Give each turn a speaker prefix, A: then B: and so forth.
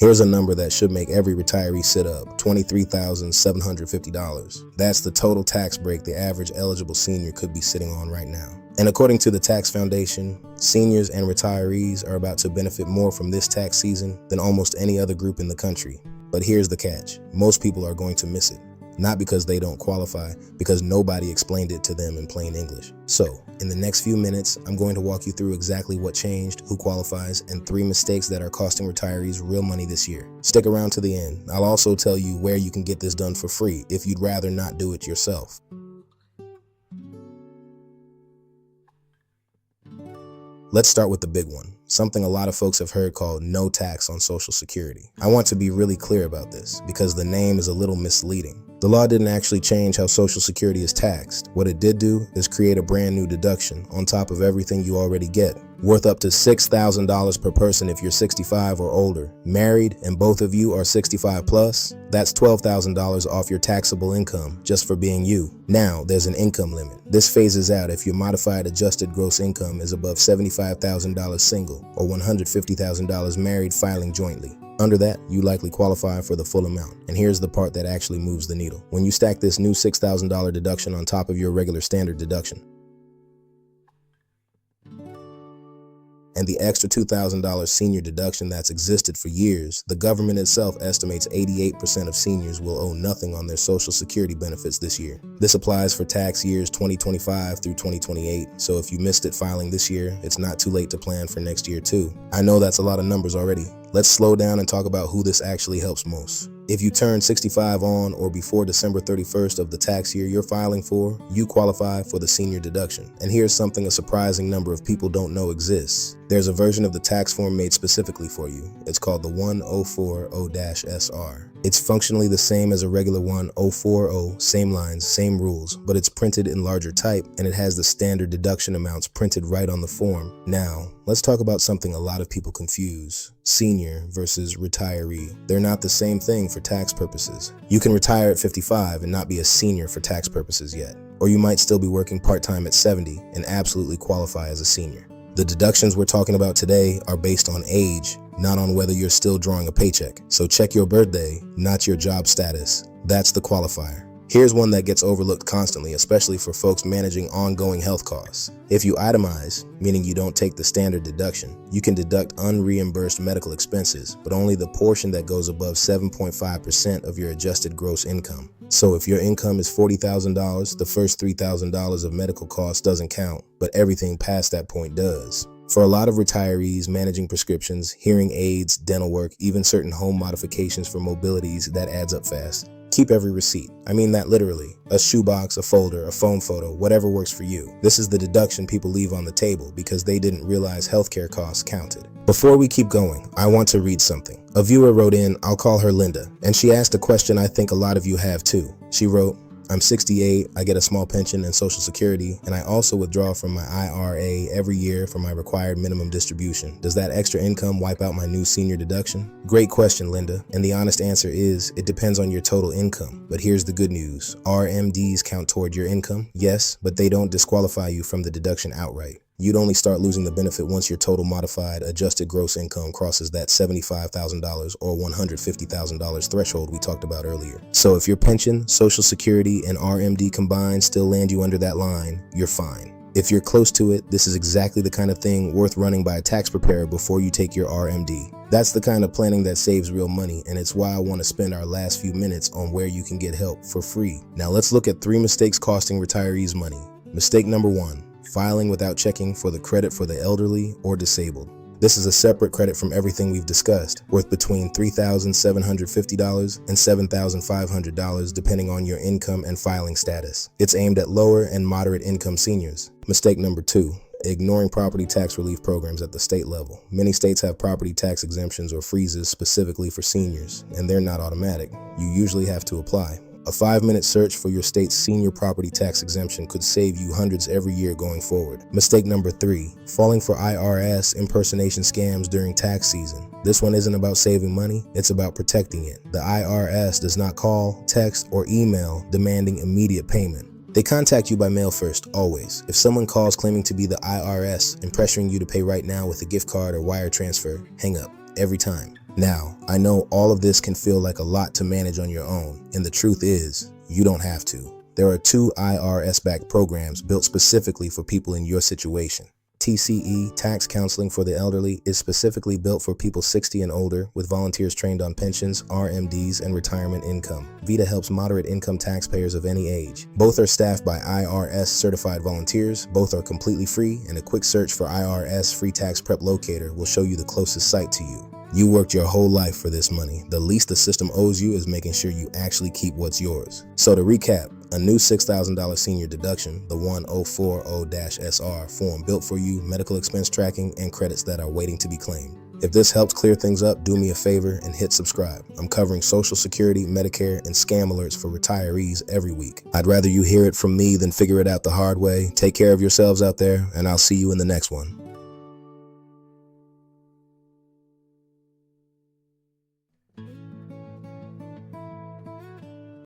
A: Here's a number that should make every retiree sit up: $23,750. That's the total tax break the average eligible senior could be sitting on right now. And according to the Tax Foundation, seniors and retirees are about to benefit more from this tax season than almost any other group in the country. But here's the catch: most people are going to miss it. Not because they don't qualify, because nobody explained it to them in plain English. So, in the next few minutes, I'm going to walk you through exactly what changed, who qualifies, and 3 mistakes that are costing retirees real money this year. Stick around to the end. I'll also tell you where you can get this done for free if you'd rather not do it yourself. Let's start with the big one, something a lot of folks have heard called no tax on Social Security. I want to be really clear about this because the name is a little misleading. The law didn't actually change how Social Security is taxed. What it did do is create a brand new deduction on top of everything you already get, worth up to $6,000 per person if you're 65 or older. Married and both of you are 65 plus, that's $12,000 off your taxable income just for being you. Now, there's an income limit. This phases out if your modified adjusted gross income is above $75,000 single or $150,000 married filing jointly. Under that, you likely qualify for the full amount. And here's the part that actually moves the needle. When you stack this new $6,000 deduction on top of your regular standard deduction, and the extra $2,000 senior deduction that's existed for years, the government itself estimates 88% of seniors will owe nothing on their Social Security benefits this year. This applies for tax years 2025 through 2028, so if you missed it filing this year, it's not too late to plan for next year too. I know that's a lot of numbers already. Let's slow down and talk about who this actually helps most. If you turn 65 on or before December 31st of the tax year you're filing for, you qualify for the senior deduction. And here's something a surprising number of people don't know exists. There's a version of the tax form made specifically for you. It's called the 1040-SR. It's functionally the same as a regular 1040, same lines, same rules, but it's printed in larger type and it has the standard deduction amounts printed right on the form. Now, let's talk about something a lot of people confuse: senior versus retiree. They're not the same thing for tax purposes. You can retire at 55 and not be a senior for tax purposes yet. Or you might still be working part-time at 70 and absolutely qualify as a senior. The deductions we're talking about today are based on age, not on whether you're still drawing a paycheck. So check your birthday, not your job status. That's the qualifier. Here's one that gets overlooked constantly, especially for folks managing ongoing health costs. If you itemize, meaning you don't take the standard deduction, you can deduct unreimbursed medical expenses, but only the portion that goes above 7.5% of your adjusted gross income. So if your income is $40,000, the first $3,000 of medical costs doesn't count, but everything past that point does. For a lot of retirees managing prescriptions, hearing aids, dental work, even certain home modifications for mobilities, that adds up fast. Keep every receipt. I mean that literally. A shoebox, a folder, a phone photo, whatever works for you. This is the deduction people leave on the table because they didn't realize healthcare costs counted. Before we keep going, I want to read something. A viewer wrote in, I'll call her Linda, and she asked a question I think a lot of you have too. She wrote, I'm 68, I get a small pension and Social Security, and I also withdraw from my IRA every year for my required minimum distribution. Does that extra income wipe out my new senior deduction? Great question, Linda, and the honest answer is, it depends on your total income. But here's the good news. RMDs count toward your income, yes, but they don't disqualify you from the deduction outright. You'd only start losing the benefit once your total modified adjusted gross income crosses that $75,000 or $150,000 threshold we talked about earlier. So if your pension, Social Security, and RMD combined still land you under that line, you're fine. If you're close to it, this is exactly the kind of thing worth running by a tax preparer before you take your RMD. That's the kind of planning that saves real money, and it's why I want to spend our last few minutes on where you can get help for free. Now let's look at 3 mistakes costing retirees money. Mistake number 1. Filing without checking for the credit for the elderly or disabled. This is a separate credit from everything we've discussed, worth between $3,750 and $7,500 depending on your income and filing status. It's aimed at lower and moderate income seniors. Mistake number 2. Ignoring property tax relief programs at the state level. Many states have property tax exemptions or freezes specifically for seniors, and they're not automatic. You usually have to apply. A 5-minute search for your state's senior property tax exemption could save you hundreds every year going forward. Mistake number 3, falling for IRS impersonation scams during tax season. This one isn't about saving money, it's about protecting it. The IRS does not call, text, or email demanding immediate payment. They contact you by mail first, always. If someone calls claiming to be the IRS and pressuring you to pay right now with a gift card or wire transfer, hang up. Every time. Now, I know all of this can feel like a lot to manage on your own, and the truth is, you don't have to. There are 2 IRS-backed programs built specifically for people in your situation. TCE, Tax Counseling for the Elderly, is specifically built for people 60 and older with volunteers trained on pensions, RMDs, and retirement income. VITA helps moderate income taxpayers of any age. Both are staffed by IRS certified volunteers. Both are completely free, and a quick search for IRS Free Tax Prep Locator will show you the closest site to you. You worked your whole life for this money. The least the system owes you is making sure you actually keep what's yours. So to recap, a new $6,000 senior deduction, the 1040-SR form built for you, medical expense tracking, and credits that are waiting to be claimed. If this helps clear things up, do me a favor and hit subscribe. I'm covering Social Security, Medicare, and scam alerts for retirees every week. I'd rather you hear it from me than figure it out the hard way. Take care of yourselves out there, and I'll see you in the next one.